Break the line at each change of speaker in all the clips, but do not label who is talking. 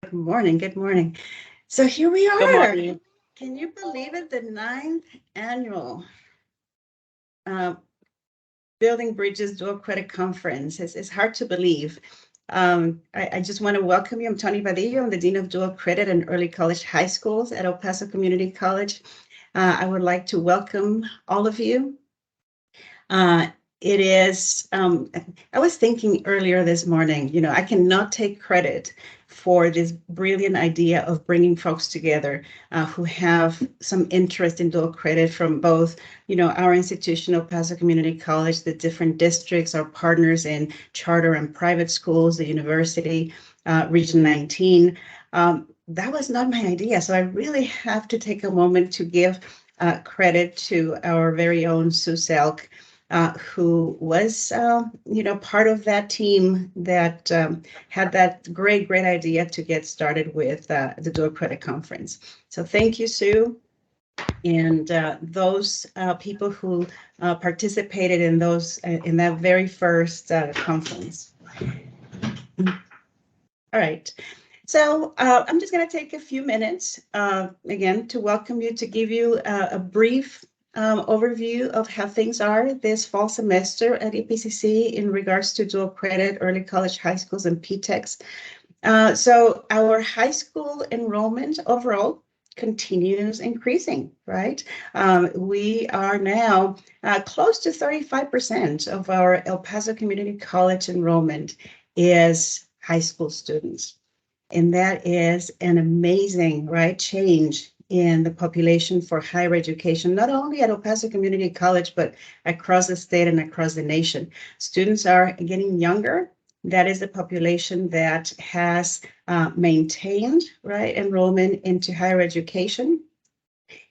Good morning. Good morning. So here we
Good
are.
morning.
Can you believe it? The ninth annual uh, Building Bridges Dual Credit Conference. It's hard to believe. I just want to welcome you. I'm Tony Vadillo. I'm the Dean of Dual Credit and Early College High Schools at El Paso Community College. I would like to welcome all of you. Uh, it is, I was thinking earlier this morning, I cannot take credit for this brilliant idea of bringing folks together who have some interest in dual credit from both, our institution, El Paso Community College, the different districts, our partners in charter and private schools, the university, Region 19. That was not my idea. So I really have to take a moment to give credit to our very own Sue Selk, who was, part of that team that had that great idea to get started with the Dual Credit Conference. So thank you, Sue, and those people who participated in that very first conference. All right. So I'm just going to take a few minutes, again, to welcome you, to give you a brief overview of how things are this fall semester at EPCC in regards to dual credit, early college, high schools, and PTECs. So our high school enrollment overall continues increasing, right? We are now close to 35% of our El Paso Community College enrollment is high school students. And that is an amazing, right, change in the population for higher education, not only at El Paso Community College, but across the state and across the nation. Students are getting younger. That is the population that has maintained, right, enrollment into higher education.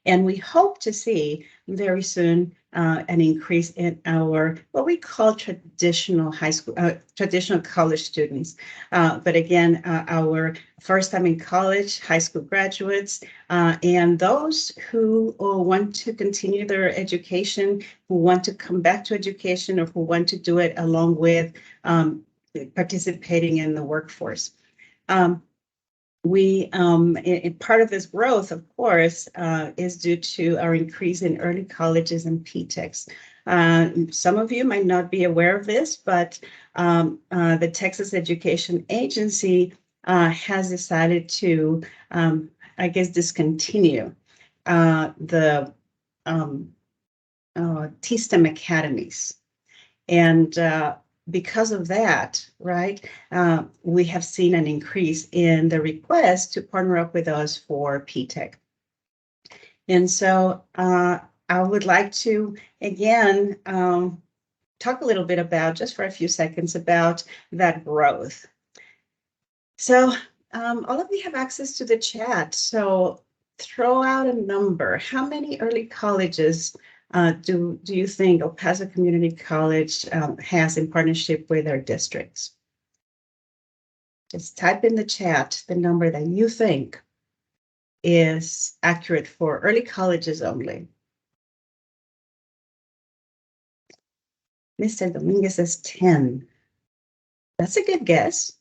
And we hope to see very soon an increase in our what we call traditional high school, traditional college students. But again, our first time in college, high school graduates, and those who want to continue their education, who want to come back to education, or who want to do it along with participating in the workforce. Part of this growth, of course, is due to our increase in early colleges and PTECs. Some of you might not be aware of this, but the Texas Education Agency has decided to, discontinue the TSTEM academies. And because of that, right, we have seen an increase in the request to partner up with us for PTEC. And so I would like to, again, talk a little bit about, just for a few seconds, about that growth. So all of you have access to the chat. So throw out a number. How many early colleges do you think El Paso Community College has in partnership with our districts? Just type in the chat the number that you think is accurate for early colleges only. Mr. Dominguez says 10. That's a good guess.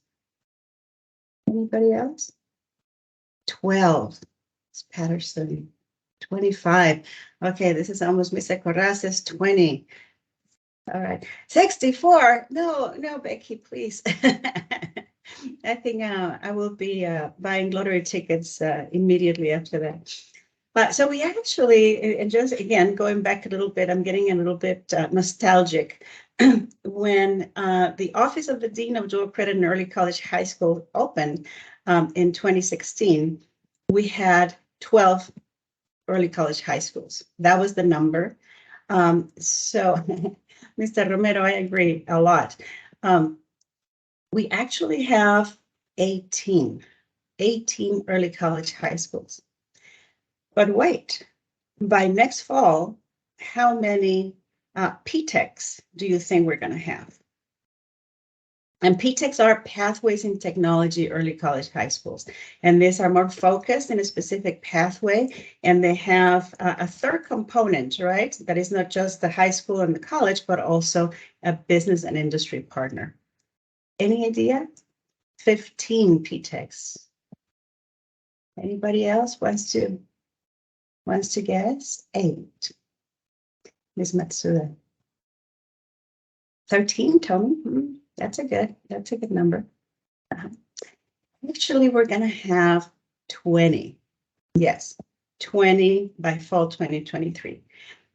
Anybody else? 12. It's Patterson. 25. Okay, this is almost Mr. Corraz's 20. All right, 64. No, Becky, please. I think I will be buying lottery tickets immediately after that. But so we actually, and just again, going back a little bit, I'm getting a little bit nostalgic. When the Office of the Dean of Dual Credit and Early College High School opened in 2016, we had 12 early college high schools. That was the number. So, Mr. Romero, I agree a lot. We actually have 18 early college high schools. But wait, by next fall, how many PTECs do you think we're going to have? And PTECs are Pathways in Technology Early College High Schools. And these are more focused in a specific pathway. And they have a third component, right? That is not just the high school and the college, but also a business and industry partner. Any idea? 15 PTECs Anybody else wants to guess? 8. Ms. Matsuda. 13, Tony. That's a good number. Actually, we're going to have 20. Yes, 20 by fall 2023.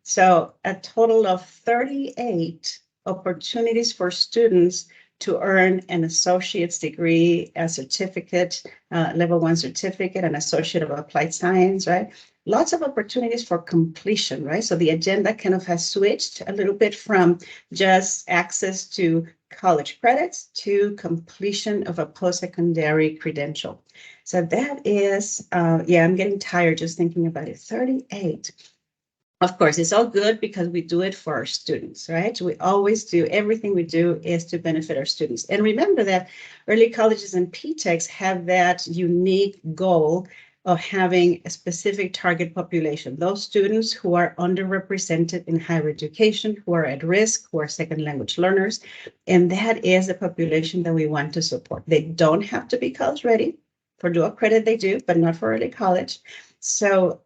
So a total of 38 opportunities for students to earn an associate's degree, a certificate, level 1 certificate, an associate of applied science, right? Lots of opportunities for completion, right? So the agenda kind of has switched a little bit from just access to college credits to completion of a post-secondary credential. So that is, yeah, I'm getting tired just thinking about it. 38. Of course, it's all good because we do it for our students, right? We always do, everything we do is to benefit our students. And remember that early colleges and PTECs have that unique goal of having a specific target population. Those students who are underrepresented in higher education, who are at risk, who are second language learners. And that is the population that we want to support. They don't have to be college ready. For dual credit, they do, but not for early college. So,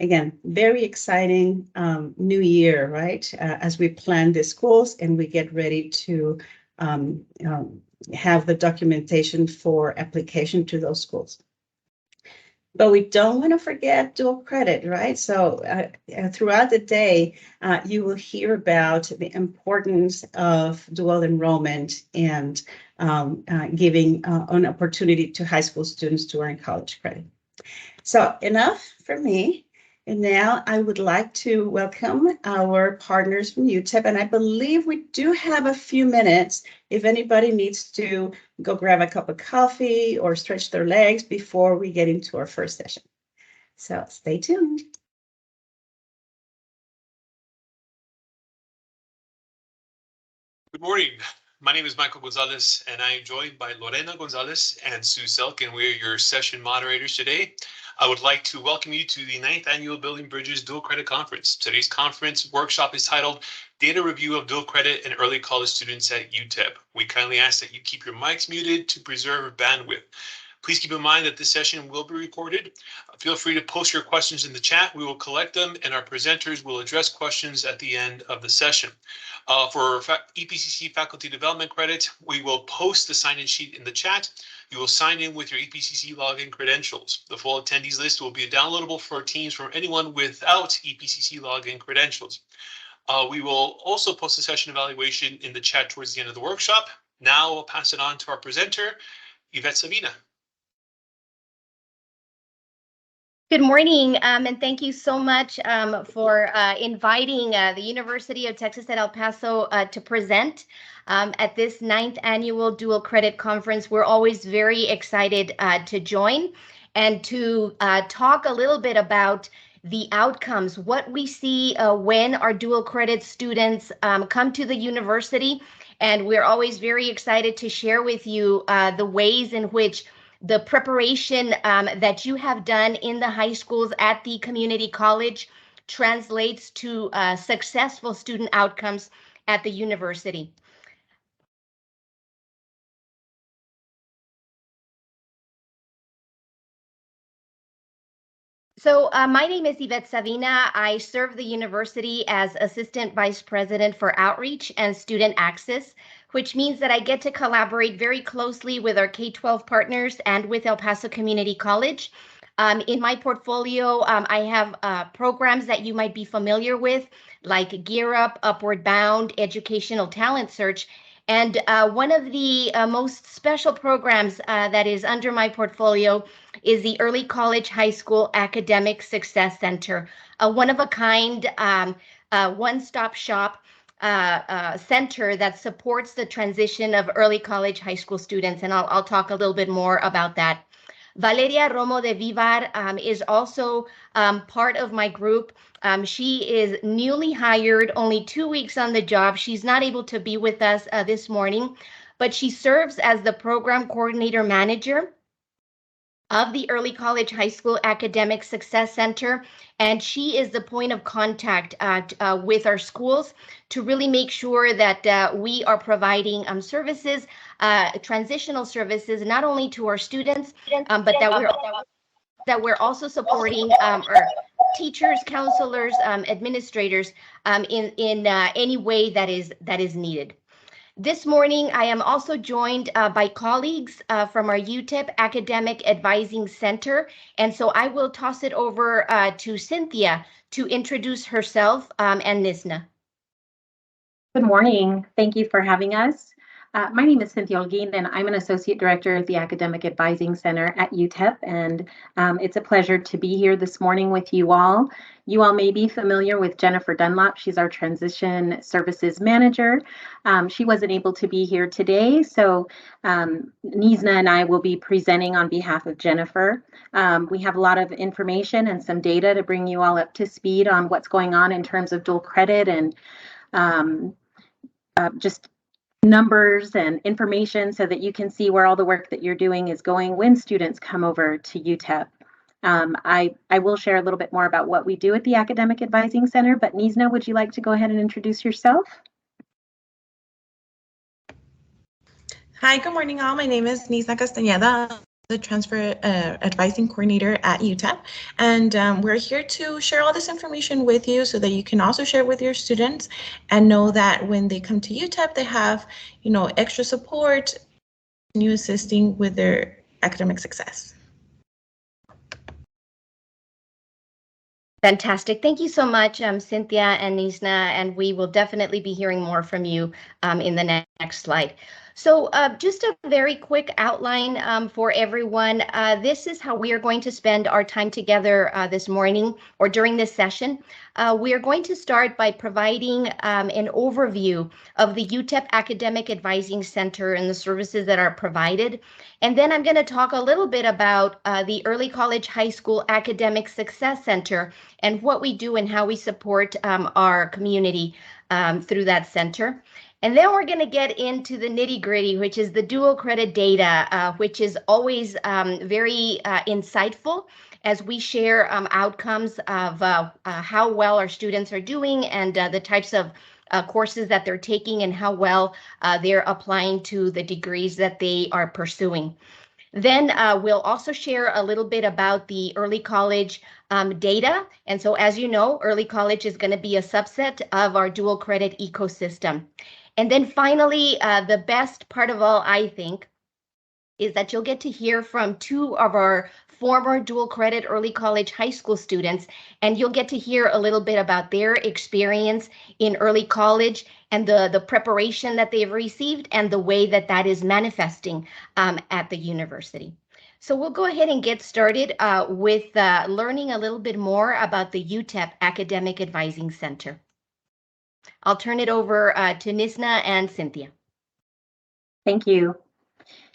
again, very exciting new year, right? As we plan the schools and we get ready to have the documentation for application to those schools. But we don't want to forget dual credit, right? So throughout the day, you will hear about the importance of dual enrollment and giving an opportunity to high school students to earn college credit. So enough for me. And now I would like to welcome our partners from UTEP. And I believe we do have a few minutes if anybody needs to go grab a cup of coffee or stretch their legs before we get into our first session. So stay tuned.
Good morning. My name is Michael Gonzalez, and I am joined by Lorena Gonzalez and Sue Selk, and we're your session moderators today. I would like to welcome you to the 9th Annual Building Bridges Dual Credit Conference. Today's conference workshop is titled Data Review of Dual Credit and Early College Students at UTEP. We kindly ask that you keep your mics muted to preserve bandwidth. Please keep in mind that this session will be recorded. Feel free to post your questions in the chat. We will collect them, and our presenters will address questions at the end of the session. For EPCC faculty development credit, we will post the sign-in sheet in the chat. You will sign in with your EPCC login credentials. The full attendees list will be downloadable for Teams from anyone without EPCC login credentials. We will also post the session evaluation in the chat towards the end of the workshop. Now I'll pass it on to our presenter, Ivette Savina.
Good morning, and thank you so much for inviting the University of Texas at El Paso to present at this 9th Annual Dual Credit Conference. We're always very excited to join and to talk a little bit about the outcomes, what we see when our dual credit students come to the university. And we're always very excited to share with you the ways in which the preparation that you have done in the high schools at the community college translates to successful student outcomes at the university. So my name is Ivette Savina. I serve the university as Assistant Vice President for Outreach and Student Access, which means that I get to collaborate very closely with our K-12 partners and with El Paso Community College. In my portfolio, I have programs that you might be familiar with, like Gear Up, Upward Bound, Educational Talent Search. And one of the most special programs that is under my portfolio is the Early College High School Academic Success Center, a one-of-a-kind, one-stop shop center that supports the transition of early college high school students. And I'll talk a little bit more about that. Valeria Romo de Vivar is also part of my group. She is newly hired, only 2 weeks on the job. She's not able to be with us this morning, but she serves as the program coordinator manager of the Early College High School Academic Success Center, and she is the point of contact with our schools to really make sure that we are providing services, transitional services, not only to our students, but that we're that we're also supporting our teachers, counselors, administrators in any way that is needed. This morning, I am also joined by colleagues from our UTEP Academic Advising Center, and so I will toss it over to Cynthia to introduce herself and Nisna.
Good morning. Thank you for having us. My name is Cynthia Holguin, and I'm an Associate Director of the Academic Advising Center at UTEP, and it's a pleasure to be here this morning with you all. You all may be familiar with Jennifer Dunlop. She's our Transition Services Manager. She wasn't able to be here today, so Nisna and I will be presenting on behalf of Jennifer. We have a lot of information and some data to bring you all up to speed on what's going on in terms of dual credit and just numbers and information so that you can see where all the work that you're doing is going when students come over to UTEP. I will share a little bit more about what we do at the Academic Advising Center, but Nisna, would you like to go ahead and introduce yourself?
Hi, good morning all. My name is Nisna Castañeda, the Transfer Advising Coordinator at UTEP, and we're here to share all this information with you so that you can also share with your students and know that when they come to UTEP, they have, extra support, you assisting with their academic success.
Fantastic. Thank you so much, Cynthia and Nisna, and we will definitely be hearing more from you in the next slide. So just a very quick outline for everyone. This is how we are going to spend our time together this morning or during this session. We are going to start by providing an overview of the UTEP Academic Advising Center and the services that are provided. And then I'm going to talk a little bit about the Early College High School Academic Success Center and what we do and how we support our community through that center. And then we're going to get into the nitty-gritty, which is the dual credit data, which is always very insightful as we share outcomes of how well our students are doing and the types of courses that they're taking and how well they're applying to the degrees that they are pursuing. Then we'll also share a little bit about the early college data. And so, as you know, early college is going to be a subset of our dual credit ecosystem. And then finally, the best part of all, I think, is that you'll get to hear from two of our former dual credit early college high school students, and you'll get to hear a little bit about their experience in early college and the preparation that they've received and the way that that is manifesting at the university. So we'll go ahead and get started with learning a little bit more about the UTEP Academic Advising Center. I'll turn it over to Nisna and Cynthia.
Thank you.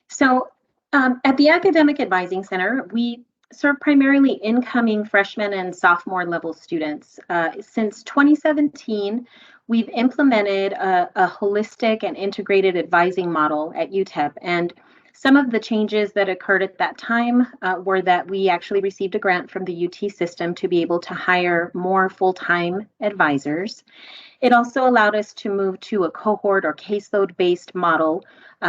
So at the Academic Advising Center, we serve primarily incoming freshman and sophomore level students. Since 2017, we've implemented a holistic and integrated advising model at UTEP. And some of the changes that occurred at that time were that we actually received a grant from the UT system to be able to hire more full-time advisors. It also allowed us to move to a cohort or caseload-based model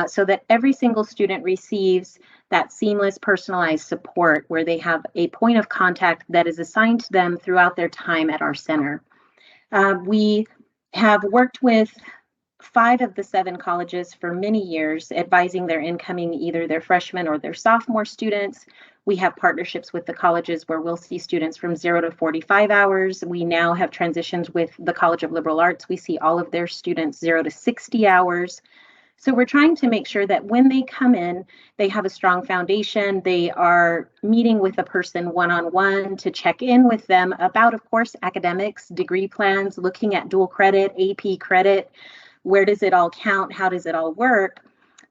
so that every single student receives that seamless personalized support where they have a point of contact that is assigned to them throughout their time at our center. We have worked with 5 of the 7 colleges for many years, advising their incoming, either their freshman or their sophomore students. We have partnerships with the colleges where we'll see students from 0 to 45 hours. We now have transitioned with the College of Liberal Arts. We see all of their students 0 to 60 hours. So we're trying to make sure that when they come in, they have a strong foundation. They are meeting with a person one-on-one to check in with them about, of course, academics, degree plans, looking at dual credit, AP credit. Where does it all count? How does it all work?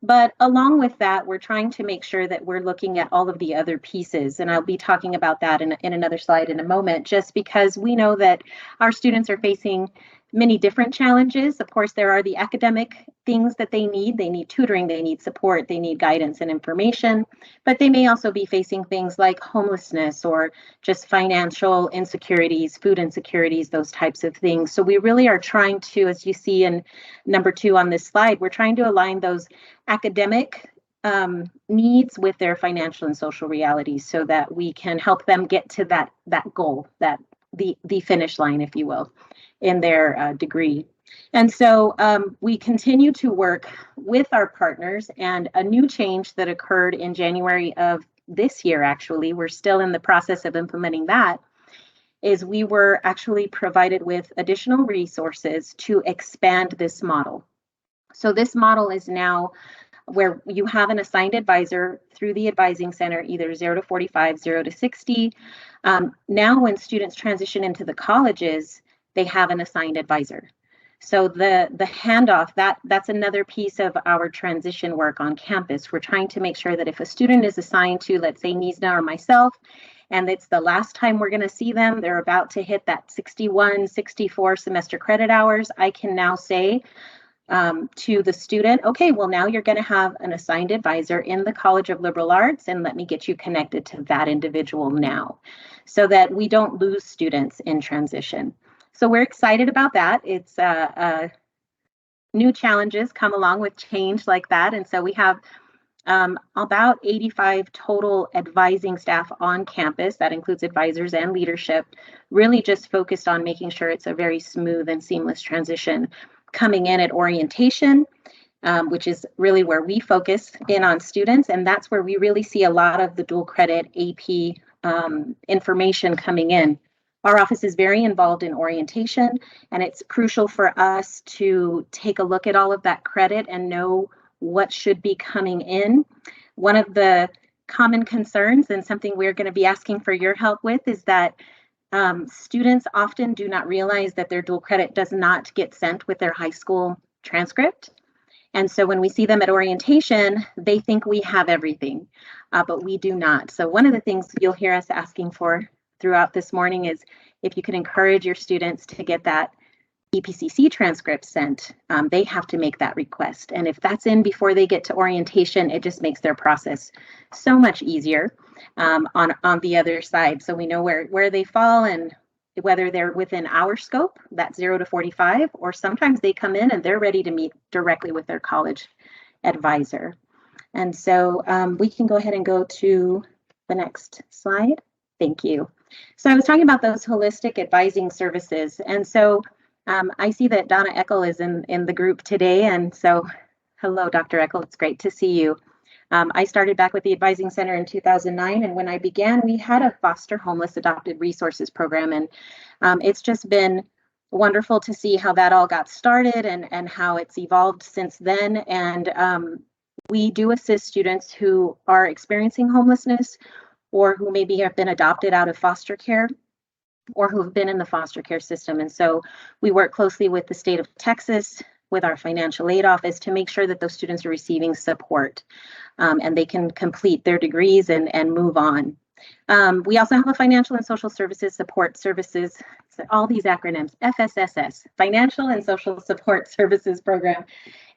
But along with that, we're trying to make sure that we're looking at all of the other pieces. And I'll be talking about that in another slide in a moment, just because we know that our students are facing many different challenges. Of course, there are the academic things that they need. They need tutoring, they need support, they need guidance and information, but they may also be facing things like homelessness or just financial insecurities, food insecurities, those types of things. So we really are trying to, as you see in number 2 on this slide, we're trying to align those academic needs with their financial and social realities so that we can help them get to that goal, that the finish line, if you will, in their degree. And so we continue to work with our partners, and a new change that occurred in January of this year, actually, we're still in the process of implementing that, is we were actually provided with additional resources to expand this model. So this model is now where you have an assigned advisor through the advising center, either 0 to 45, 0 to 60. Now when students transition into the colleges, they have an assigned advisor. So the handoff, that's another piece of our transition work on campus. We're trying to make sure that if a student is assigned to, let's say, Nizna or myself, and it's the last time we're going to see them, they're about to hit that 61, 64 semester credit hours, I can now say to the student, okay, well, now you're going to have an assigned advisor in the College of Liberal Arts, and let me get you connected to that individual now, so that we don't lose students in transition. So we're excited about that. It's new challenges come along with change like that. And so we have about 85 total advising staff on campus. That includes advisors and leadership, really just focused on making sure it's a very smooth and seamless transition. Coming in at orientation, which is really where we focus in on students. And that's where we really see a lot of the dual credit AP information coming in. Our office is very involved in orientation, and it's crucial for us to take a look at all of that credit and know what should be coming in. One of the common concerns, and something we're going to be asking for your help with, is that students often do not realize that their dual credit does not get sent with their high school transcript. And so when we see them at orientation, they think we have everything, but we do not. So one of the things you'll hear us asking for throughout this morning is if you can encourage your students to get that EPCC transcript sent, they have to make that request. And if that's in before they get to orientation, it just makes their process so much easier on the other side. So we know where they fall and whether they're within our scope, that 0 to 45, or sometimes they come in and they're ready to meet directly with their college advisor. And so we can go ahead and go to the next slide. Thank you. So I was talking about those holistic advising services. And so I see that Donna Eckel is in the group today. And so hello, Dr. Eckel, it's great to see you. I started back with the Advising Center in 2009. And when I began, we had a foster homeless adopted resources program. And it's just been wonderful to see how that all got started and how it's evolved since then. And we do assist students who are experiencing homelessness, or who maybe have been adopted out of foster care, or who have been in the foster care system. And so we work closely with the state of Texas, with our financial aid office, to make sure that those students are receiving support and they can complete their degrees and move on. We also have a financial and social services support services, so all these acronyms, FSSS, Financial and Social Support Services Program,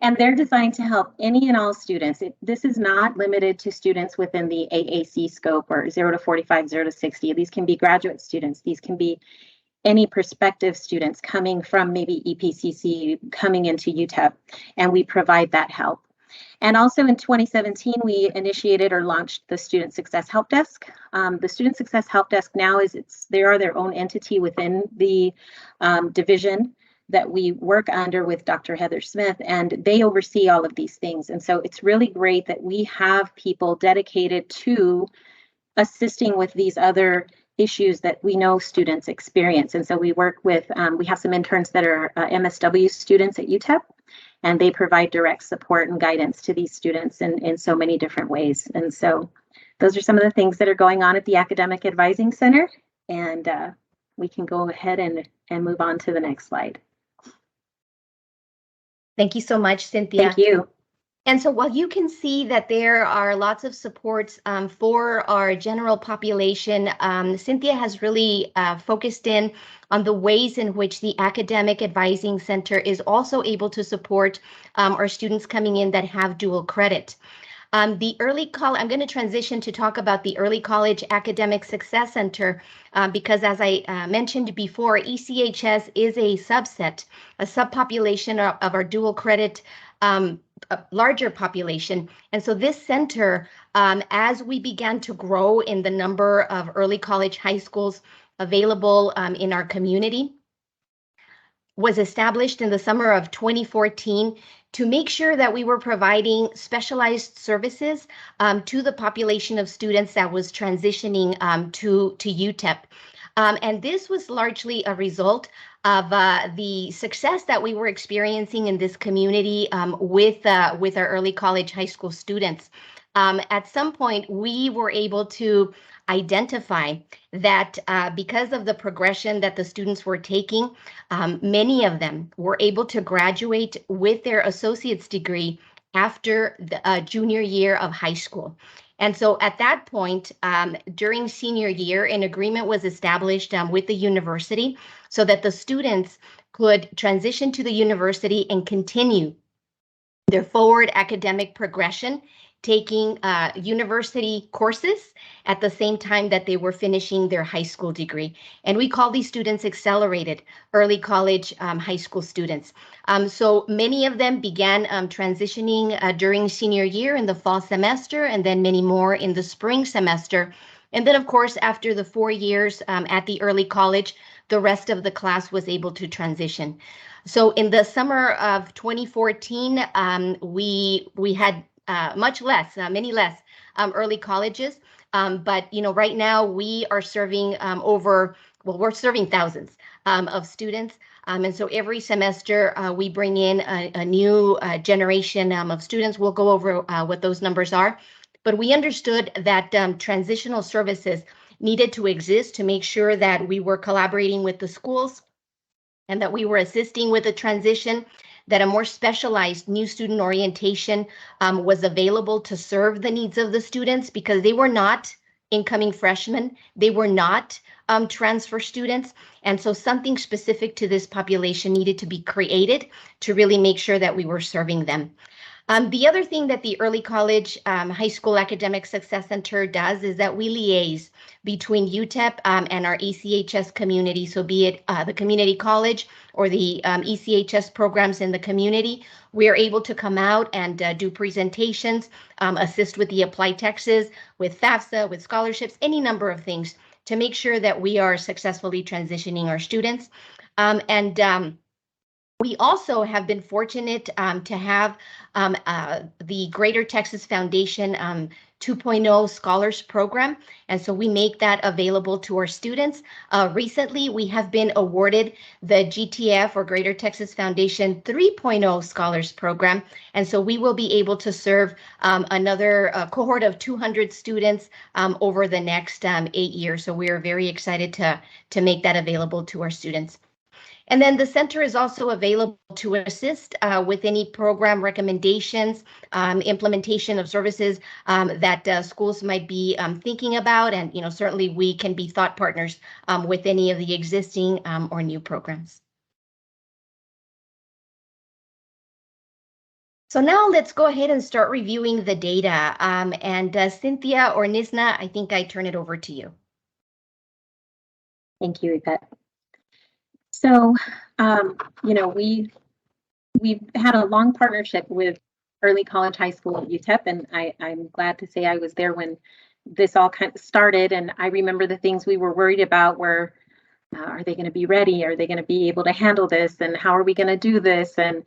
and they're designed to help any and all students. This is not limited to students within the AAC scope or 0 to 45, 0 to 60. These can be graduate students. These can be any prospective students coming from maybe EPCC, coming into UTEP, and we provide that help. And also in 2017, we initiated or launched the Student Success Help Desk. The Student Success Help Desk now they are their own entity within the division that we work under with Dr. Heather Smith, and they oversee all of these things. And so it's really great that we have people dedicated to assisting with these other issues that we know students experience. And so we work with, we have some interns that are MSW students at UTEP, and they provide direct support and guidance to these students in so many different ways. And so those are some of the things that are going on at the Academic Advising Center. And we can go ahead and move on to the next slide.
Thank you so much, Cynthia.
Thank you.
And so while you can see that there are lots of supports for our general population, Cynthia has really focused in on the ways in which the Academic Advising Center is also able to support our students coming in that have dual credit. I'm going to transition to talk about the Early College Academic Success Center because, as I mentioned before, ECHS is a subpopulation of our dual credit a larger population. And so this center, as we began to grow in the number of early college high schools available in our community, was established in the summer of 2014 to make sure that we were providing specialized services to the population of students that was transitioning to UTEP. And this was largely a result of the success that we were experiencing in this community with our early college high school students. At some point, we were able to identify that because of the progression that the students were taking, many of them were able to graduate with their associate's degree after the junior year of high school. And so at that point, during senior year, an agreement was established with the university so that the students could transition to the university and continue their forward academic progression, taking university courses at the same time that they were finishing their high school degree. And we call these students accelerated early college high school students. So many of them began transitioning during senior year in the fall semester, and then many more in the spring semester. And then, of course, after the 4 years at the early college, the rest of the class was able to transition. So in the summer of 2014, we had many less early colleges. But right now we are serving we're serving thousands of students. And so every semester we bring in a new generation of students. We'll go over what those numbers are. But we understood that transitional services needed to exist to make sure that we were collaborating with the schools and that we were assisting with the transition, that a more specialized new student orientation was available to serve the needs of the students, because they were not incoming freshmen, they were not transfer students. And so something specific to this population needed to be created to really make sure that we were serving them. The other thing that the Early College High School Academic Success Center does is that we liaise between UTEP and our ECHS community. So be it the community college or the ECHS programs in the community, we are able to come out and do presentations, assist with the applied texts, with FAFSA, with scholarships, any number of things to make sure that we are successfully transitioning our students. We also have been fortunate to have the Greater Texas Foundation 2.0 Scholars Program, and so we make that available to our students. Recently, we have been awarded the GTF, or Greater Texas Foundation 3.0 Scholars Program, and so we will be able to serve another cohort of 200 students over the next 8 years. So we are very excited to make that available to our students. And then the center is also available to assist with any program recommendations, implementation of services that schools might be thinking about. And, certainly we can be thought partners with any of the existing or new programs. So now let's go ahead and start reviewing the data. And Cynthia or Nisna, I think I turn it over to you.
Thank you, Ivette. So, we've had a long partnership with Early College High School at UTEP, and I'm glad to say I was there when this all kind of started. And I remember the things we were worried about were, are they going to be ready? Are they going to be able to handle this? And how are we going to do this? And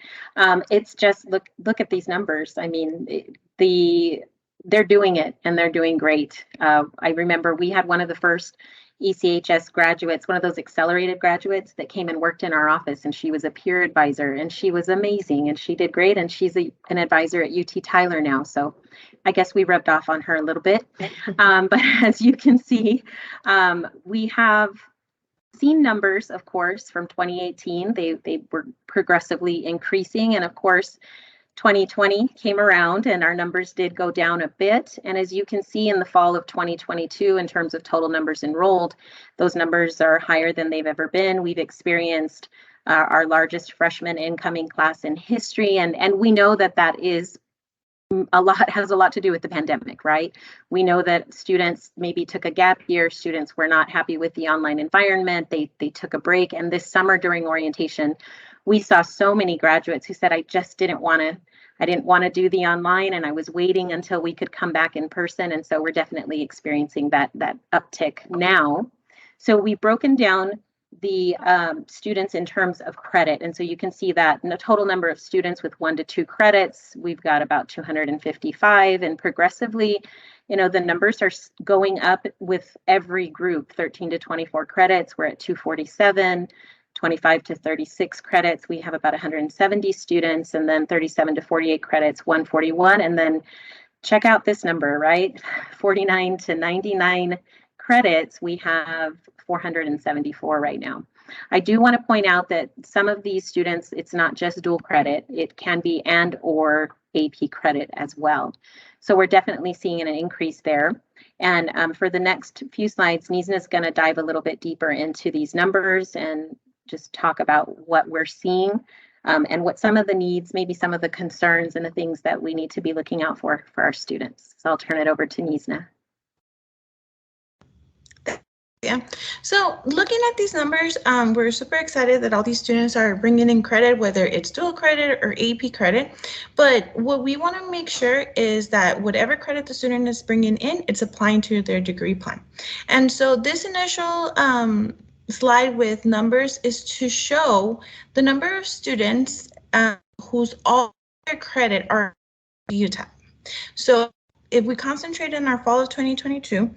it's just look at these numbers. I mean, they're doing it, and they're doing great. I remember we had one of the first ECHS graduates, one of those accelerated graduates that came and worked in our office, and she was a peer advisor, and she was amazing, and she did great, and she's an advisor at UT Tyler now. So I guess we rubbed off on her a little bit. But as you can see, we have seen numbers, of course, from 2018. They were progressively increasing, and of course, 2020 came around and our numbers did go down a bit. And as you can see in the fall of 2022, in terms of total numbers enrolled, those numbers are higher than they've ever been. We've experienced our largest freshman incoming class in history. And we know that is has a lot to do with the pandemic, right? We know that students maybe took a gap year. Students were not happy with the online environment. They took a break. And this summer during orientation, we saw so many graduates who said, I just didn't want to I didn't want to do the online, and I was waiting until we could come back in person. And so we're definitely experiencing that uptick now. So we've broken down the students in terms of credit. And so you can see that in the total number of students with 1 to 2 credits, we've got about 255, and progressively, the numbers are going up with every group. 13 to 24 credits, we're at 247. 25 to 36 credits, we have about 170 students, and then 37 to 48 credits, 141. And then check out this number, right? 49 to 99 credits, we have 474 right now. I do want to point out that some of these students, it's not just dual credit, it can be and or AP credit as well. So we're definitely seeing an increase there. And for the next few slides, Nizna is going to dive a little bit deeper into these numbers and just talk about what we're seeing and what some of the needs, maybe some of the concerns and the things that we need to be looking out for our students. So I'll turn it over to Nizna.
Yeah, so looking at these numbers, we're super excited that all these students are bringing in credit, whether it's dual credit or AP credit. But what we want to make sure is that whatever credit the student is bringing in, it's applying to their degree plan. And so this initial slide with numbers is to show the number of students whose all their credit are UTEP. So if we concentrate in our fall of 2022,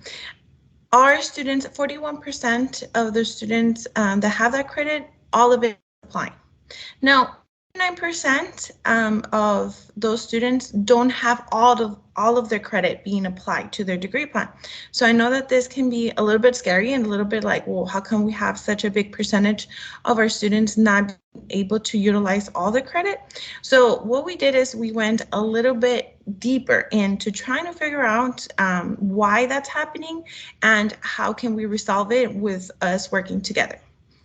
our students, 41% of the students that have that credit, all of it applying. Now, 9% of those students don't have all of their credit being applied to their degree plan. So I know that this can be a little bit scary and a little bit like, well, how come we have such a big percentage of our students not able to utilize all the credit? So what we did is we went a little bit deeper into trying to figure out why that's happening and how can we resolve it with us working together.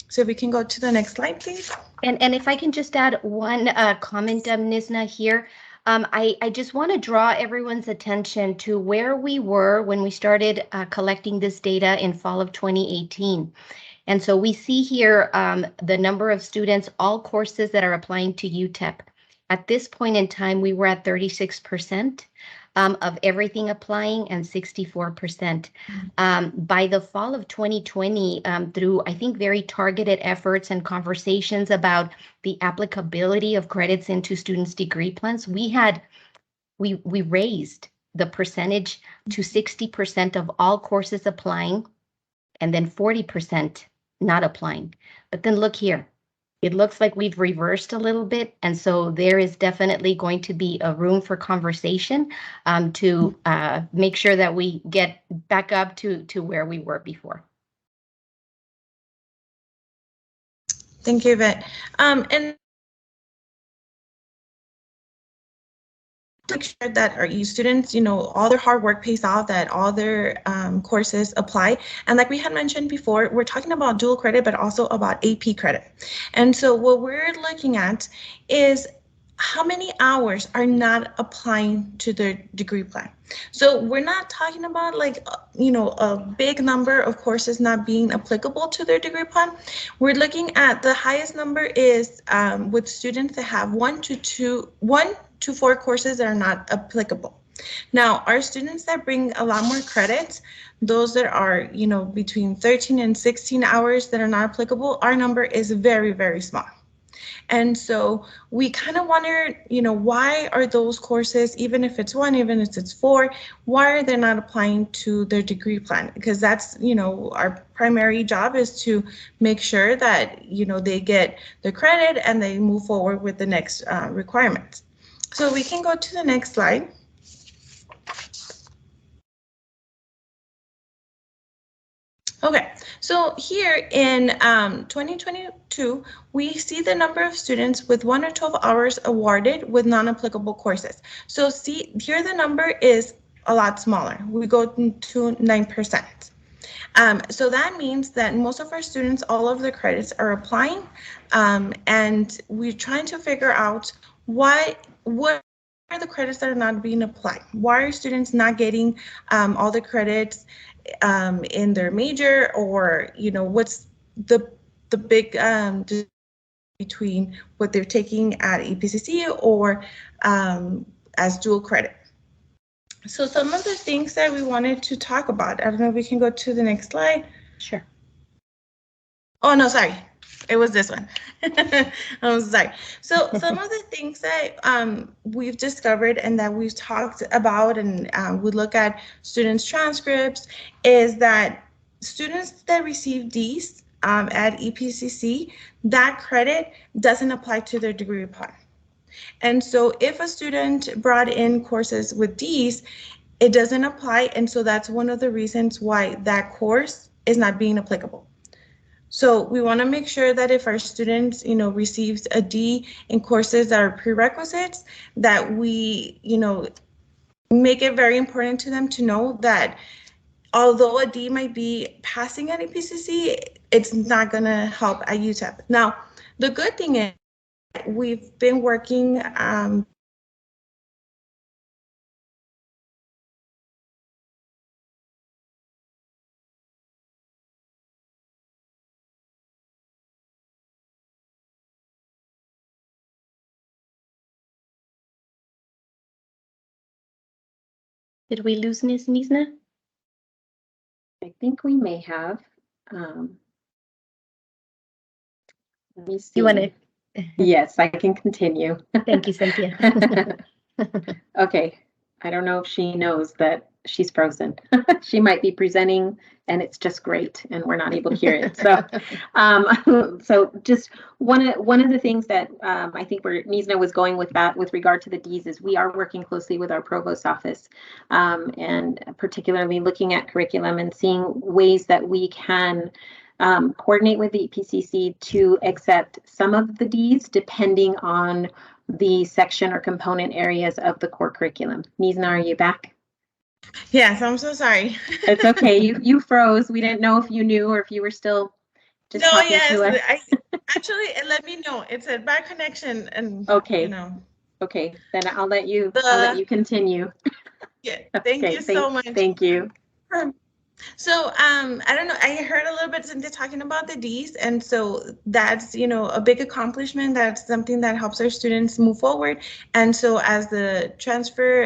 So if we can go to the next slide, please.
And if I can just add one comment, Nizna, here. I just want to draw everyone's attention to where we were when we started collecting this data in fall of 2018. And so we see here the number of students, all courses that are applying to UTEP. At this point in time, we were at 36% of everything applying and 64%. By the fall of 2020, through, I think, very targeted efforts and conversations about the applicability of credits into students' degree plans, we raised the percentage to 60% of all courses applying and then 40% not applying. But then look here. It looks like we've reversed a little bit, and so there is definitely going to be a room for conversation to make sure that we get back up to where we were before.
Thank you, Ivette. And make sure that our students, all their hard work pays off, that all their courses apply. And like we had mentioned before, we're talking about dual credit, but also about AP credit. And so what we're looking at is how many hours are not applying to their degree plan. So we're not talking about like, a big number of courses not being applicable to their degree plan. We're looking at the highest number is with students that have 1 to 4 courses that are not applicable. Now, our students that bring a lot more credits, those that are, between 13 and 16 hours that are not applicable, our number is very, very small. And so we kind of wonder, why are those courses, even if it's 1, even if it's 4, why are they not applying to their degree plan? Because that's, our primary job is to make sure that, they get the credit and they move forward with the next requirements. So we can go to the next slide. Okay, so here in 2022, we see the number of students with 1 or 12 hours awarded with non-applicable courses. So see, here the number is a lot smaller. We go to 9%. So that means that most of our students, all of the credits are applying, and we're trying to figure out what are the credits that are not being applied? Why are students not getting all the credits in their major, or what's the big between what they're taking at EPCC or as dual credit. So some of the things that we wanted to talk about, I don't know if we can go to the next slide.
Sure.
Oh, no, sorry. It was this one. I'm sorry. So some of the things that we've discovered and that we've talked about and we look at students' transcripts is that students that receive Ds at EPCC, that credit doesn't apply to their degree plan. And so if a student brought in courses with Ds, it doesn't apply. And so that's one of the reasons why that course is not being applicable. So we want to make sure that if our students, receives a D in courses that are prerequisites, that we, make it very important to them to know that although a D might be passing at EPCC, it's not going to help at UTEP. Now, the good thing is we've been working
Did we lose Ms. Nisna?
I think we may have. Let me see.
You want to?
Yes, I can continue.
Thank you, Cynthia.
Okay, I don't know if she knows that she's frozen. She might be presenting and it's just great and we're not able to hear it. So so just one of the things that I think where Nisna was going with that with regard to the Ds is we are working closely with our provost office and particularly looking at curriculum and seeing ways that we can coordinate with the EPCC to accept some of the Ds depending on the section or component areas of the core curriculum. Nisna, are you back?
Yes, I'm so sorry.
It's okay. You froze. We didn't know if you knew or if you were still just talking to us.
Actually, it let me know. It said bad connection and
okay. Okay, then I'll let you continue.
Yeah, thank you so much.
Thank you.
So I don't know, I heard a little bit Cynthia talking about the Ds, and so that's a big accomplishment. That's something that helps our students move forward. And so as the transfer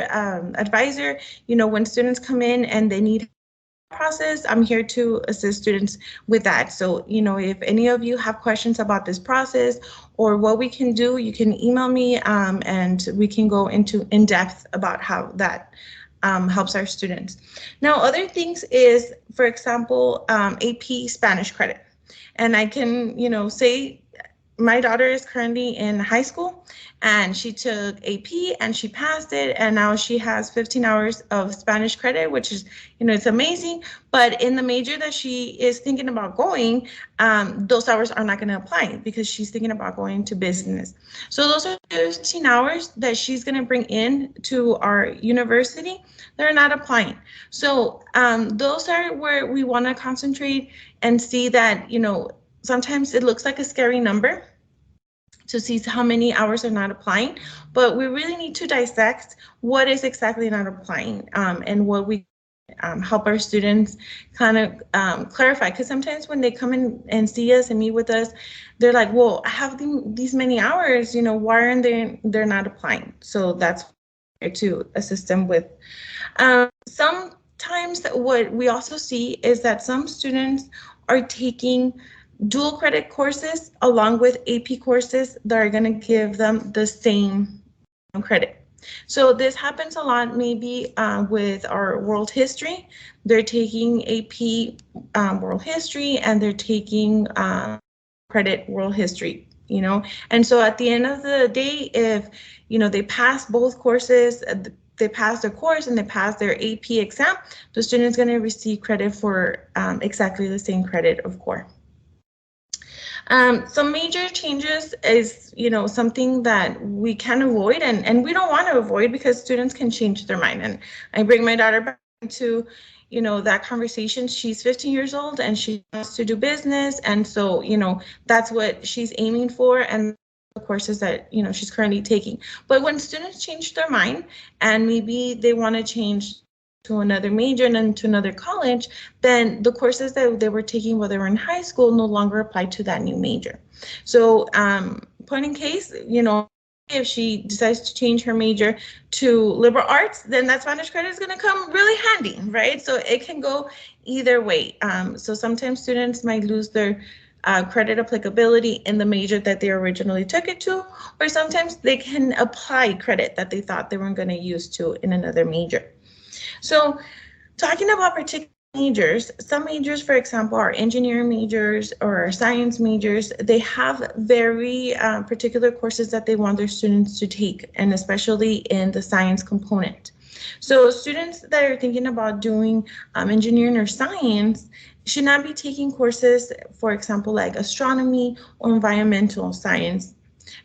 advisor, when students come in and they need process, I'm here to assist students with that. So if any of you have questions about this process or what we can do, you can email me and we can go into in depth about how that helps our students. Now, other things is, for example, AP Spanish credit. And I can, say my daughter is currently in high school and she took AP and she passed it. And now she has 15 hours of Spanish credit, which is, it's amazing. But in the major that she is thinking about going, those hours are not going to apply because she's thinking about going to business. So those are 15 hours that she's going to bring in to our university. They're not applying. So those are where we want to concentrate and see that, sometimes it looks like a scary number to see how many hours are not applying, but we really need to dissect what is exactly not applying and what we help our students kind of clarify. Because sometimes when they come in and see us and meet with us, they're like, well, I have these many hours, why aren't they're not applying? So that's to assist them with. Sometimes what we also see is that some students are taking dual credit courses along with AP courses that are going to give them the same credit. So this happens a lot maybe with our world history. They're taking AP world history and they're taking credit world history, and so at the end of the day, if they pass both courses, they pass their course and they pass their AP exam, the student is going to receive credit for exactly the same credit of core. Some major changes is, something that we can avoid and we don't want to avoid because students can change their mind. And I bring my daughter back to, that conversation. She's 15 years old and she wants to do business. And so, that's what she's aiming for and the courses that, she's currently taking. But when students change their mind and maybe they want to change to another major and then to another college, then the courses that they were taking while they were in high school no longer apply to that new major. So point in case, you know, if she decides to change her major to liberal arts, then that Spanish credit is going to come really handy, right? So it can go either way. So sometimes students might lose their credit applicability in the major that they originally took it to, or sometimes they can apply credit that they thought they weren't going to use to in another major. So talking about particular majors, some majors, for example, are engineering majors or science majors. They have very particular courses that they want their students to take, and especially in the science component. So students that are thinking about doing engineering or science should not be taking courses, for example, like astronomy or environmental science,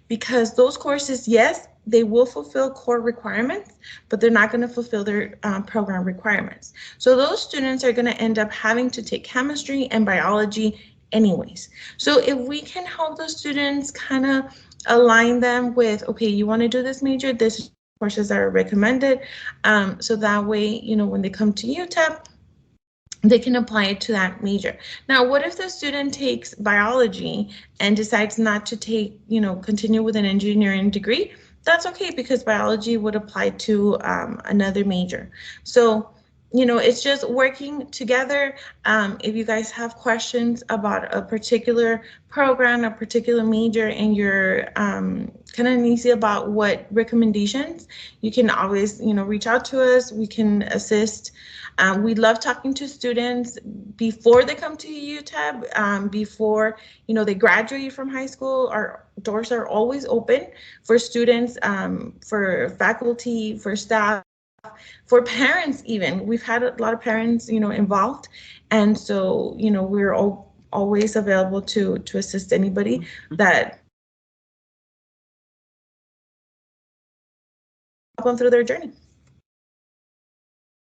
because those courses, yes, they will fulfill core requirements, but they're not going to fulfill their program requirements. So those students are going to end up having to take chemistry and biology anyways. So if we can help those students kind of align them with, okay, you want to do this major, this courses are recommended. So that way, you know, when they come to UTEP, they can apply it to that major. Now, what if the student takes biology and decides not to take, you know, continue with an engineering degree? That's okay, because biology would apply to another major. So, you know, it's just working together. If you guys have questions about a particular program, a particular major, and you're kind of uneasy about what recommendations, you can always, you know, reach out to us. We can assist. We love talking to students before they come to UTEP, before, you know, they graduate from high school. Our doors are always open for students, for faculty, for staff, for parents even. We've had a lot of parents, you know, involved. And so, you know, we're always available to assist anybody that help them through their journey.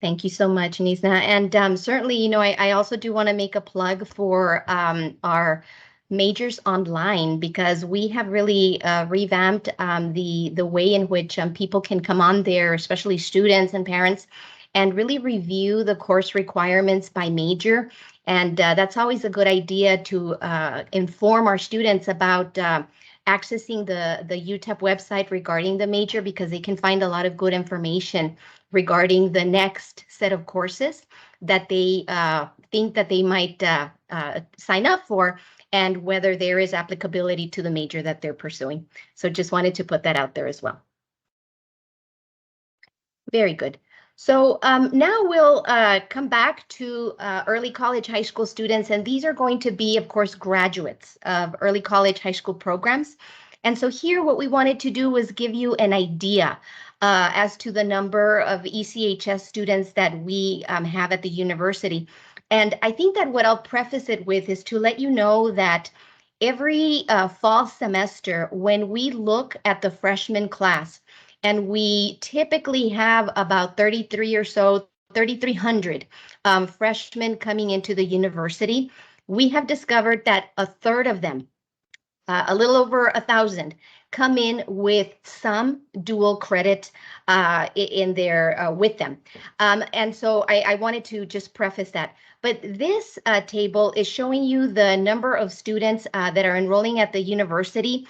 Thank you so much, Nisa. And certainly, you know, I also do want to make a plug for our majors online, because we have really revamped the way in which people can come on there, especially students and parents, and really review the course requirements by major. And that's always a good idea to inform our students about accessing the UTEP website regarding the major, because they can find a lot of good information regarding the next set of courses that they think that they might sign up for, and whether there is applicability to the major that they're pursuing. So just wanted to put that out there as well. Very good. So now we'll come back to early college high school students, and these are going to be, of course, graduates of early college high school programs. And so here what we wanted to do was give you an idea as to the number of ECHS students that we have at the university. And I think that what I'll preface it with is to let you know that every fall semester, when we look at the freshman class, and we typically have about 33 or so, 3,300 freshmen coming into the university, we have discovered that a third of them, a little over 1,000, come in with some dual credit in there with them. And so I wanted to just preface that. But this table is showing you the number of students that are enrolling at the university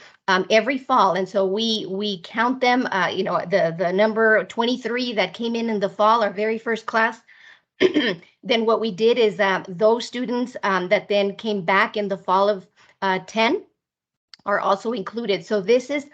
every fall. And so we count them, you know, the number 23 that came in the fall, our very first class. Then what we did is those students that then came back in the fall of 10 are also included. So this is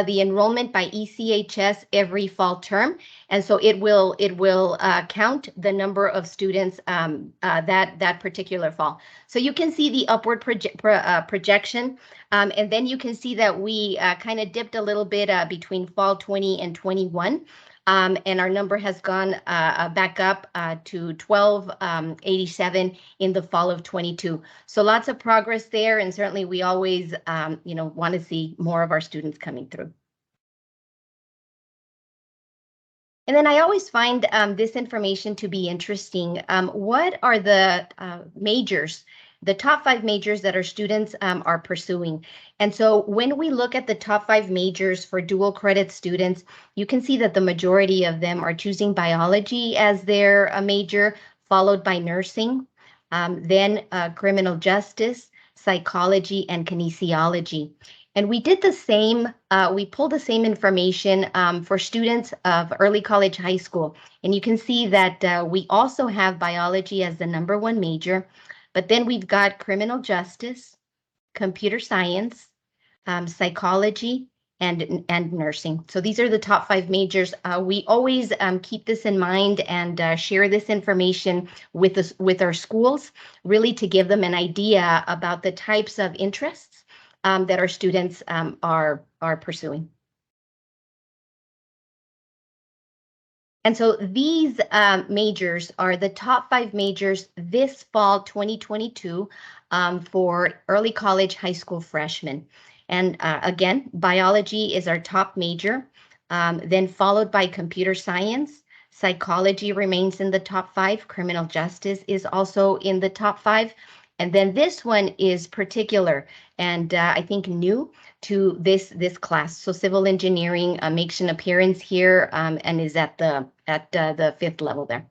the enrollment by ECHS every fall term, and so it will count the number of students that particular fall. So you can see the upward projection, and then you can see that we kind of dipped a little bit between fall 20 and 21. And our number has gone back up to 1,287 in the fall of 22. So lots of progress there, and certainly we always, you know, want to see more of our students coming through. And then I always find this information to be interesting. What are the majors the top 5 majors that our students are pursuing. And so when we look at the top 5 majors for dual credit students, you can see that the majority of them are choosing biology as their major, followed by nursing, then criminal justice, psychology, and kinesiology. And we did the same, we pulled the same information for students of early college high school. And you can see that we also have biology as the #1 major, but then we've got criminal justice, computer science, psychology, and nursing. So these are the top 5 majors. We always keep this in mind and share this information with our schools, really to give them an idea about the types of interests that our students are pursuing. And so these majors are the top 5 majors this fall 2022 for early college high school freshmen. And again, biology is our top major, then followed by computer science. Psychology remains in the top 5. Criminal justice is also in the top 5. And then this one is particular and I think new to this class. So civil engineering makes an appearance here and is at the 5th level there.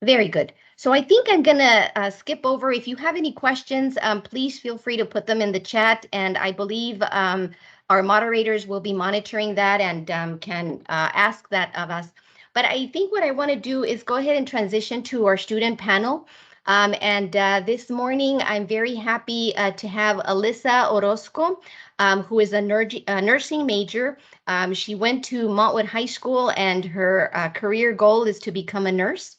Very good. So I think I'm gonna skip over. If you have any questions, please feel free to put them in the chat. And I believe our moderators will be monitoring that and can ask that of us. But I think what I want to do is go ahead and transition to our student panel. This morning, I'm very happy to have Alyssa Orozco, who is a nursing major. She went to Montwood High School and her career goal is to become a nurse.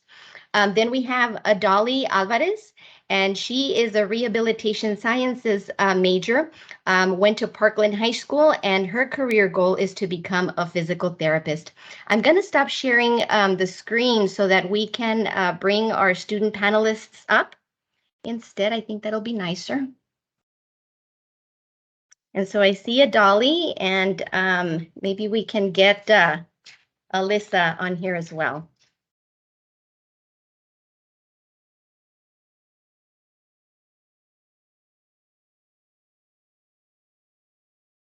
Then we have Adali Alvarez, and she is a rehabilitation sciences major, went to Parkland High School, and her career goal is to become a physical therapist. I'm going to stop sharing the screen so that we can bring our student panelists up. Instead, I think that'll be nicer. And so I see Adali, and maybe we can get Alyssa on here as well.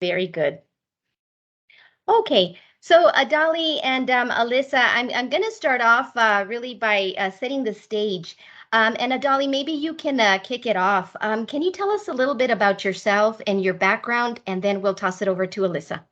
Very good. Okay, so Adali and Alyssa, I'm going to start off really by setting the stage. And Adali, maybe you can kick it off. Can you tell us a little bit about yourself and your background, and then we'll toss it over to Alyssa.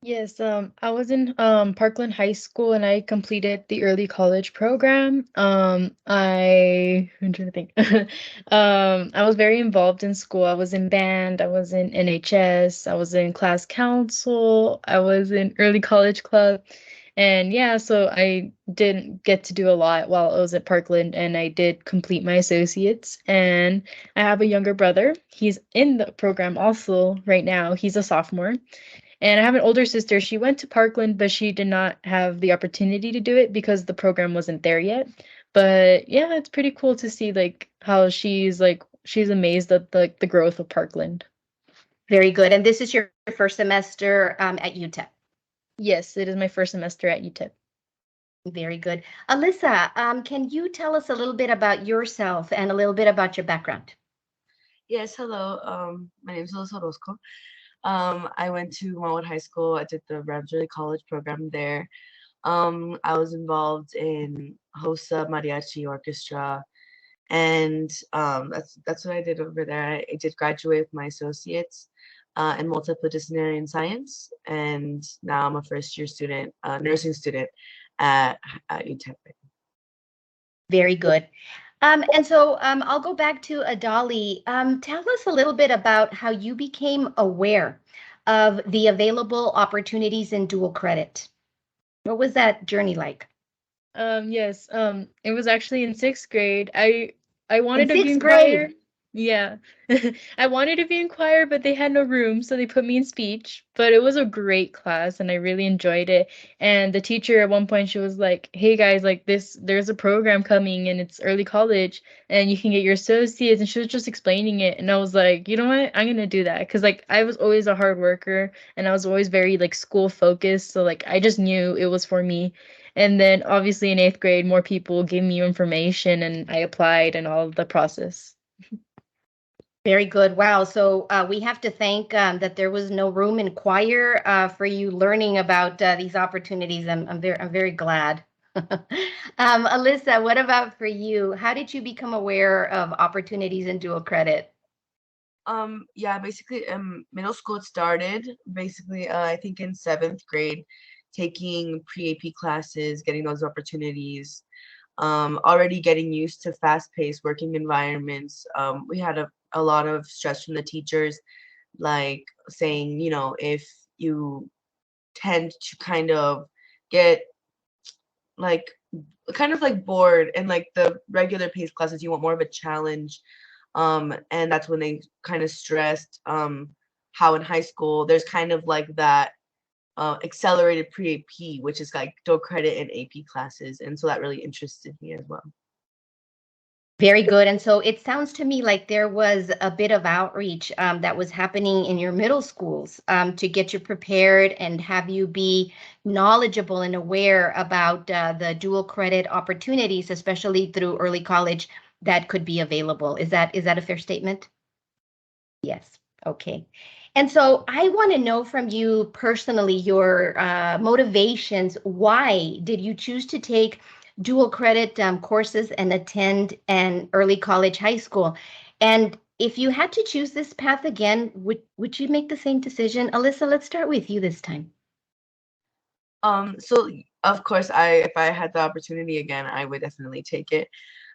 Yes, I was in Parkland High School and I completed the early college program. I'm trying to think. I was very involved in school. I was in band, I was in ECHS, I was in class council, I was in early college club. And yeah, so I didn't get to do a lot while I was at Parkland, and I did complete my associates. And I have a younger brother. He's in the program also right now. He's a sophomore. And I have an older sister. She went to Parkland, but she did not have the opportunity to do it because the program wasn't there yet. But yeah, it's pretty cool to see like how she's amazed at the growth of Parkland.
Very good. And this is your first semester at UTEP.
Yes, it is my first semester at UTEP.
Very good. Alyssa, can you tell us a little bit about yourself and a little bit about your background?
Yes, hello. My name is Alyssa Orozco. I went to Montwood High School. I did the Rams Early College program there. I was involved in HOSA, mariachi, orchestra, and that's what I did over there. I did graduate with my associates in multidisciplinary in science, and now I'm a first-year student, nursing student at UTEP.
Very good. And so I'll go back to Adali. Tell us a little bit about how you became aware of the available opportunities in dual credit. What was that journey like?
Yes, it was actually in 6th grade. I wanted
In
to be
sixth
in choir.
grade?
Yeah. I wanted to be in choir, but they had no room, so they put me in speech. But it was a great class and I really enjoyed it. And the teacher at one point she was like, "Hey guys, like there's a program coming and it's early college and you can get your associates." And she was just explaining it and I was like, "You know what? I'm gonna do that." Because like I was always a hard worker and I was always very like school focused. So like I just knew it was for me. And then obviously in 8th grade, more people gave me information and I applied and all of the process.
Very good. Wow. So we have to thank that there was no room in choir for you learning about these opportunities. I'm very glad. Alyssa, what about for you? How did you become aware of opportunities in dual credit?
Yeah, basically, middle school it started basically, I think in 7th grade, taking pre-AP classes, getting those opportunities, already getting used to fast-paced working environments. We had a lot of stress from the teachers, like saying, if you tend to kind of get like bored and like the regular paced classes, you want more of a challenge. And that's when they kind of stressed how in high school there's kind of like that accelerated pre-AP, which is like dual credit and AP classes. And so that really interested me as well.
Very good. And so it sounds to me like there was a bit of outreach that was happening in your middle schools to get you prepared and have you be knowledgeable and aware about the dual credit opportunities, especially through early college, that could be available. Is that a fair statement? Yes. Okay. And so I want to know from you personally your motivations. Why did you choose to take dual credit courses and attend an early college high school? And if you had to choose this path again, would you make the same decision? Alyssa, let's start with you this time.
So of course, if I had the opportunity again, I would definitely take it.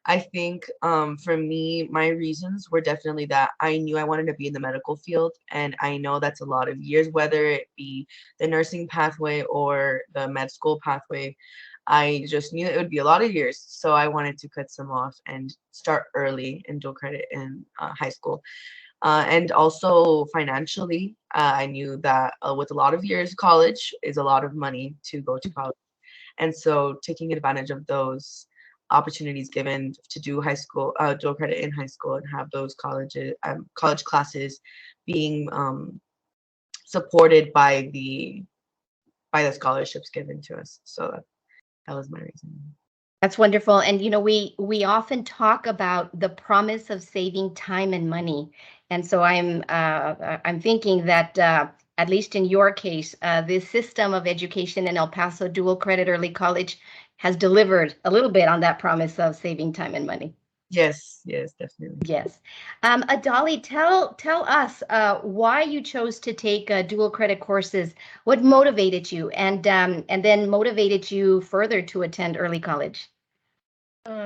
I think for me, my reasons were definitely that I knew I wanted to be in the medical field, and I know that's a lot of years, whether it be the nursing pathway or the med school pathway. I just knew it would be a lot of years, so I wanted to cut some off and start early in dual credit in high school. And also financially, I knew that with a lot of years, college is a lot of money to go to college. And so taking advantage of those opportunities given to do high school, dual credit in high school and have those college classes being supported by the scholarships given to us. So that was my reason.
That's wonderful. And we often talk about the promise of saving time and money. And so I'm thinking that at least in your case, this system of education in El Paso dual credit early college has delivered a little bit on that promise of saving time and money.
Yes, definitely.
Yes. Adali, tell us why you chose to take dual credit courses. What motivated you, and then motivated you further to attend early college?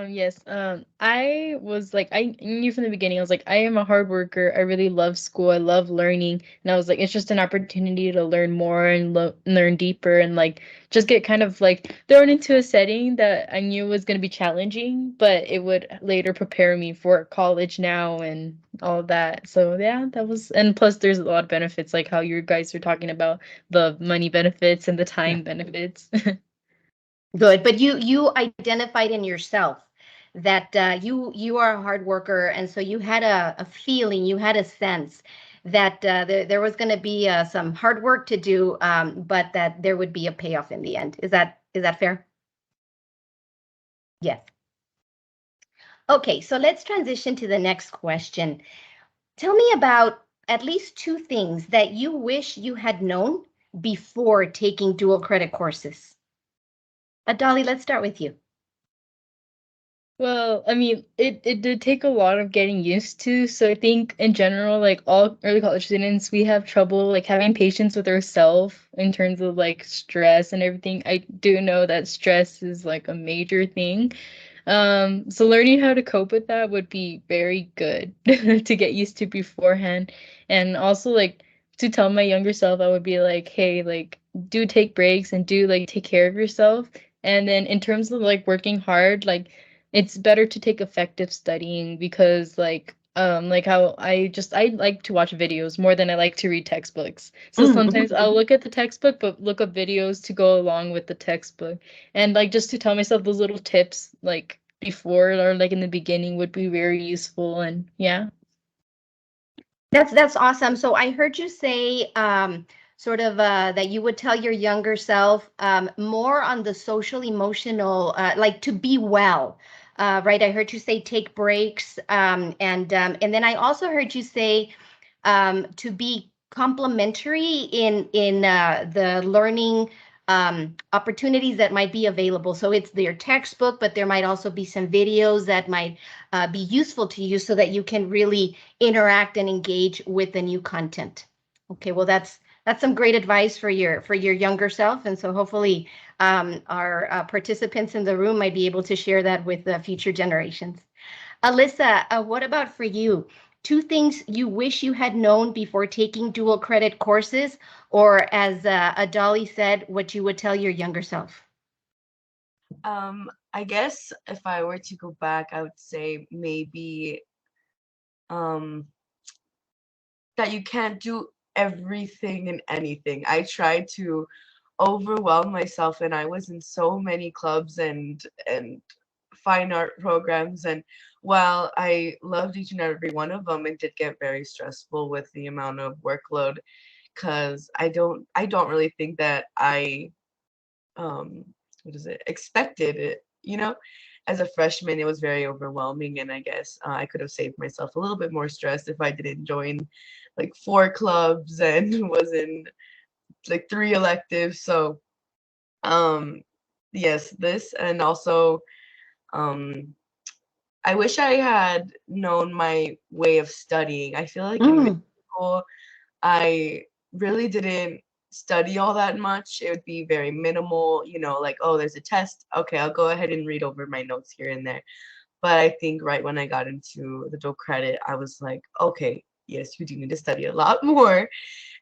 Yes. I was like, I knew from the beginning, I was like, I am a hard worker. I really love school. I love learning. And I was like, it's just an opportunity to learn more and learn deeper and like just get kind of like thrown into a setting that I knew was going to be challenging, but it would later prepare me for college now and all of that. So yeah, that was, and plus there's a lot of benefits, like how you guys are talking about the money benefits and the time benefits.
Good, but you identified in yourself that you are a hard worker, and so you had a feeling, you had a sense that there was going to be some hard work to do, but that there would be a payoff in the end. Is that fair? Yes. Okay, so let's transition to the next question. Tell me about at least two things that you wish you had known before taking dual credit courses. Adali, let's start with you.
Well, I mean, it did take a lot of getting used to. So I think in general, like all early college students, we have trouble like having patience with ourselves in terms of like stress and everything. I do know that stress is like a major thing. So learning how to cope with that would be very good to get used to beforehand. And also like to tell my younger self, I would be like, hey, like do take breaks and do like take care of yourself. And then in terms of like working hard, like it's better to take effective studying because like like how I like to watch videos more than I like to read textbooks. So sometimes I'll look at the textbook, but look up videos to go along with the textbook. And like just to tell myself those little tips like before or like in the beginning would be very useful. And yeah.
That's awesome. So I heard you say sort of that you would tell your younger self more on the social emotional, like to be well, right? I heard you say take breaks, and then I also heard you say to be complementary in the learning opportunities that might be available. So it's their textbook, but there might also be some videos that might be useful to you so that you can really interact and engage with the new content. Okay, well that's some great advice for your younger self, and so hopefully our participants in the room might be able to share that with the future generations. Alyssa, what about for you? Two things you wish you had known before taking dual credit courses, or as Adali said, what you would tell your younger self?
I guess if I were to go back, I would say maybe that you can't do everything and anything. I tried to overwhelm myself, and I was in so many clubs and fine art programs, and while I loved each and every one of them, it did get very stressful with the amount of workload, because I don't really think that I what is it expected it, as a freshman. It was very overwhelming, and I guess I could have saved myself a little bit more stress if I didn't join like 4 clubs and was in like 3 electives. So yes, this, and also um I wish I had known my way of studying. I feel like in middle school I really didn't study all that much. It would be very minimal, like, oh, there's a test. Okay, I'll go ahead and read over my notes here and there. But I think right when I got into the dual credit, I was like, okay, yes, you do need to study a lot more.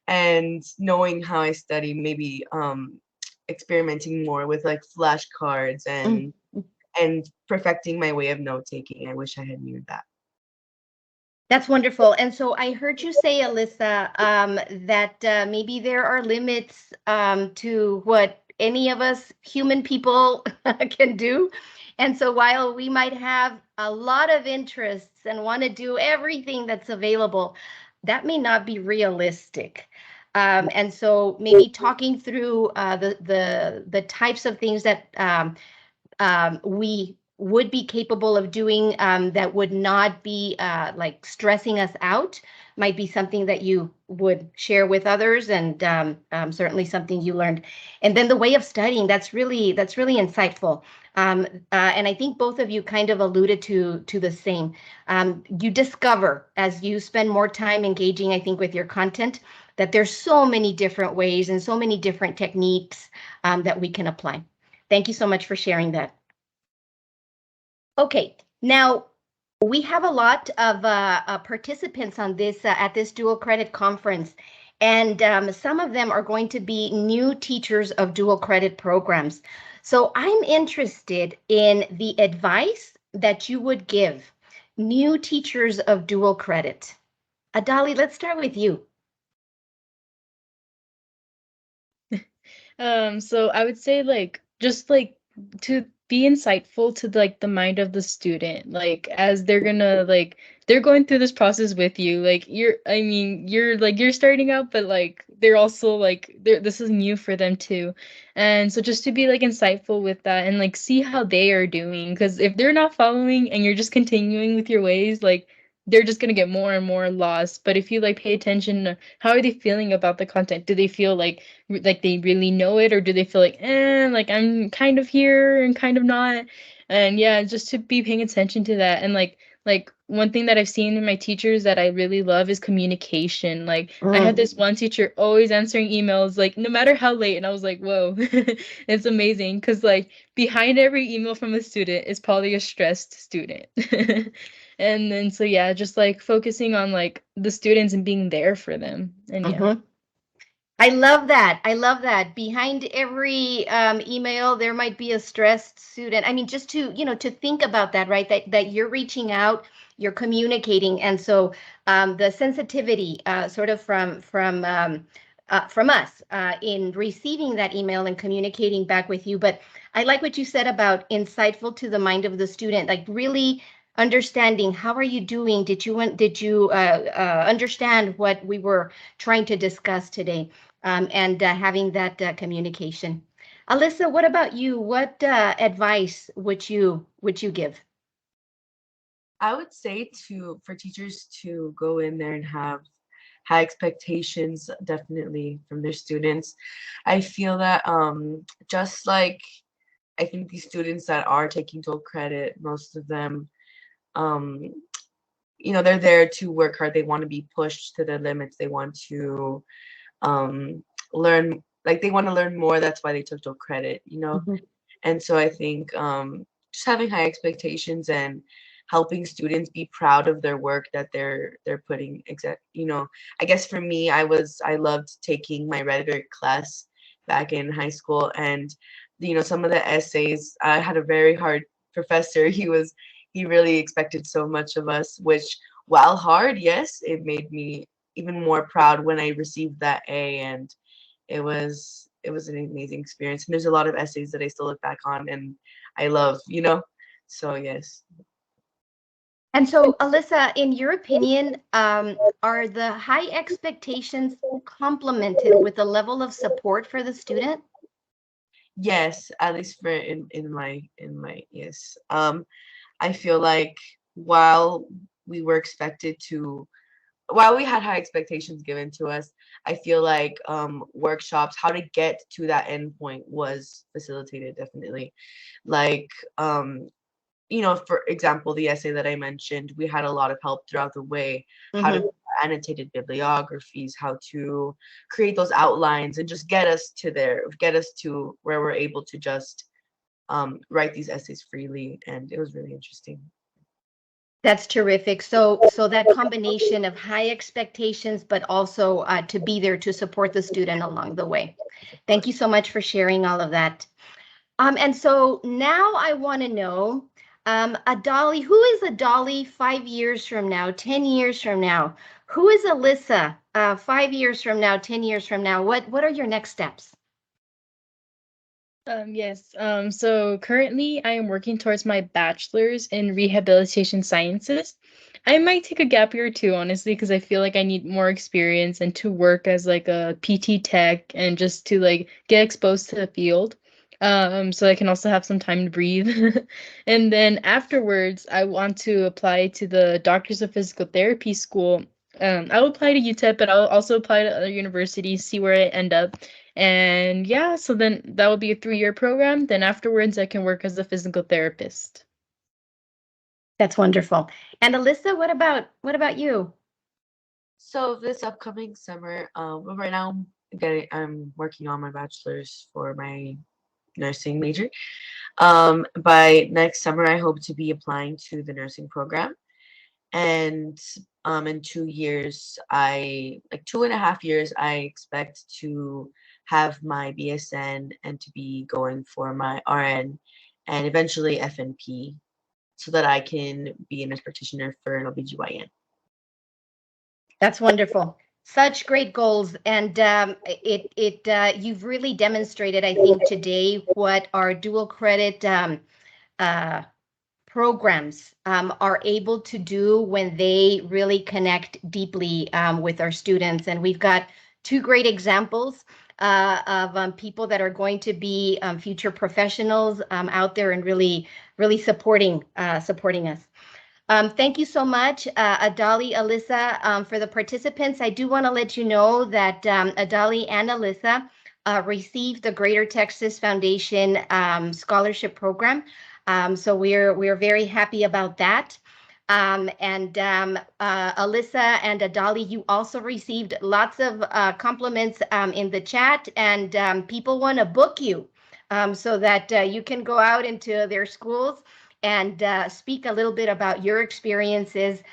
And knowing how I study, maybe experimenting more with like flashcards and perfecting my way of note taking. I wish I had knew that.
That's wonderful. And so I heard you say, Alyssa, that maybe there are limits to what any of us human people can do. And so while we might have a lot of interests and want to do everything that's available, that may not be realistic. And so maybe talking through the types of things that we would be capable of doing that would not be like stressing us out might be something that you would share with others, and certainly something you learned. And then the way of studying, that's really insightful. And I think both of you kind of alluded to the same. You discover as you spend more time engaging, I think, with your content, that there's so many different ways and so many different techniques that we can apply. Thank you so much for sharing that. Okay, now we have a lot of participants on this at this dual credit conference, and some of them are going to be new teachers of dual credit programs. So I'm interested in the advice that you would give new teachers of dual credit. Adali, let's start with you.
So I would say like just like to be insightful to like the mind of the student, like as they're gonna like they're going through this process with you. Like you're starting out, but like they're also like this is new for them too. And so just to be like insightful with that and like see how they are doing. Because if they're not following and you're just continuing with your ways, like they're just gonna get more and more lost. But if you like pay attention to how are they feeling about the content, do they feel like they really know it, or do they feel like I'm kind of here and kind of not? And yeah, just to be paying attention to that. And like one thing that I've seen in my teachers that I really love is communication. Like I had this one teacher always answering emails like no matter how late, and I was like, whoa. It's amazing because like behind every email from a student is probably a stressed student. And then so yeah, just like focusing on like the students and being there for them. And yeah.
I love that. I love that. Behind every email, there might be a stressed student. I mean, just to, to think about that, right? That you're reaching out, you're communicating. And so the sensitivity sort of from us in receiving that email and communicating back with you. But I like what you said about insightful to the mind of the student, like really understanding how are you doing? Did you understand what we were trying to discuss today? And having that communication. Alyssa, what about you? What advice would you give?
I would say for teachers to go in there and have high expectations, definitely from their students. I feel that just like I think these students that are taking dual credit, most of them, they're there to work hard. They want to be pushed to their limits. They want to learn, like they want to learn more. That's why they took dual credit,
Mhm.
And so I think just having high expectations and helping students be proud of their work that they're putting I guess for me, I loved taking my rhetoric class back in high school, and some of the essays, I had a very hard professor. He really expected so much of us, which, while hard, yes, it made me even more proud when I received that A, and it was an amazing experience. And there's a lot of essays that I still look back on and I love, so yes.
And so, Alyssa, in your opinion, are the high expectations complemented with a level of support for the student?
Yes, at least for in my yes. I feel like while we were expected to while we had high expectations given to us, I feel like workshops, how to get to that end point, was facilitated, definitely. Like for example, the essay that I mentioned, we had a lot of help throughout the way, how to annotated bibliographies, how to create those outlines, and just get us to where we're able to just write these essays freely. And it was really interesting.
That's terrific. So that combination of high expectations, but also to be there to support the student along the way. Thank you so much for sharing all of that. And so now I want to know, Adali, who is Adali 5 years from now, 10 years from now? Who is Alyssa 5 years from now, 10 years from now? What are your next steps?
Yes. So currently I am working towards my bachelor's in rehabilitation sciences. I might take a gap year too, honestly, because I feel like I need more experience and to work as like a PT tech and just to like get exposed to the field. So I can also have some time to breathe. And then afterwards, I want to apply to the Doctors of Physical Therapy school. I'll apply to UTEP, but I'll also apply to other universities, see where I end up. And yeah, so then that will be a 3-year program. Then afterwards, I can work as a physical therapist.
That's wonderful. And Alyssa, what about you?
So this upcoming summer, well, right now I'm working on my bachelor's for my nursing major. By next summer, I hope to be applying to the nursing program. And in 2 years, 2.5 years, I expect to have my BSN and to be going for my RN and eventually FNP, so that I can be a nurse practitioner for an OBGYN.
That's wonderful. Such great goals, and you've really demonstrated, I think, today what our dual credit programs are able to do when they really connect deeply with our students. And we've got 2 great examples of people that are going to be future professionals out there and really supporting us. Thank you so much, Adali, Alyssa, for the participants. I do want to let you know that Adali and Alyssa received the Greater Texas Foundation Scholarship Program. So we're very happy about that. Alyssa and Adali, you also received lots of compliments in the chat, and people want to book you so that you can go out into their schools and speak a little bit about your experiences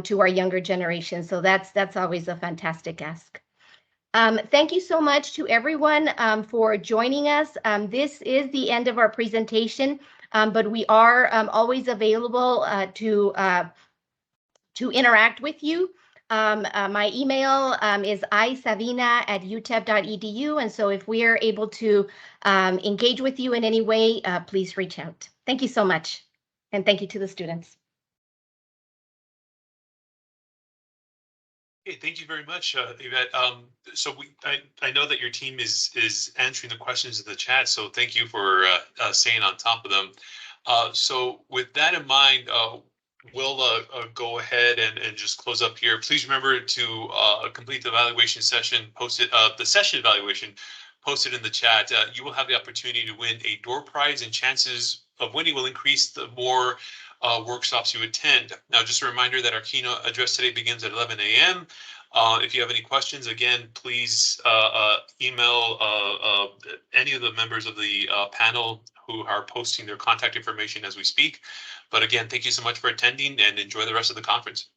to our younger generation. So that's always a fantastic ask. Thank you so much to everyone for joining us. This is the end of our presentation, but we are always available to to interact with you. My email is isavina@utep.edu. And so if we are able to engage with you in any way, please reach out. Thank you so much. And thank you to the students.
Okay, thank you very much, Yvette. So I know that your team is answering the questions in the chat, so thank you for staying on top of them. So with that in mind, we'll go ahead and just close up here. Please remember to complete the evaluation session, the session evaluation posted in the chat. You will have the opportunity to win a door prize, and chances of winning will increase the more workshops you attend. Now, just a reminder that our keynote address today begins at 11 a.m. If you have any questions, again, please email any of the members of the panel who are posting their contact information as we speak. But again, thank you so much for attending, and enjoy the rest of the conference.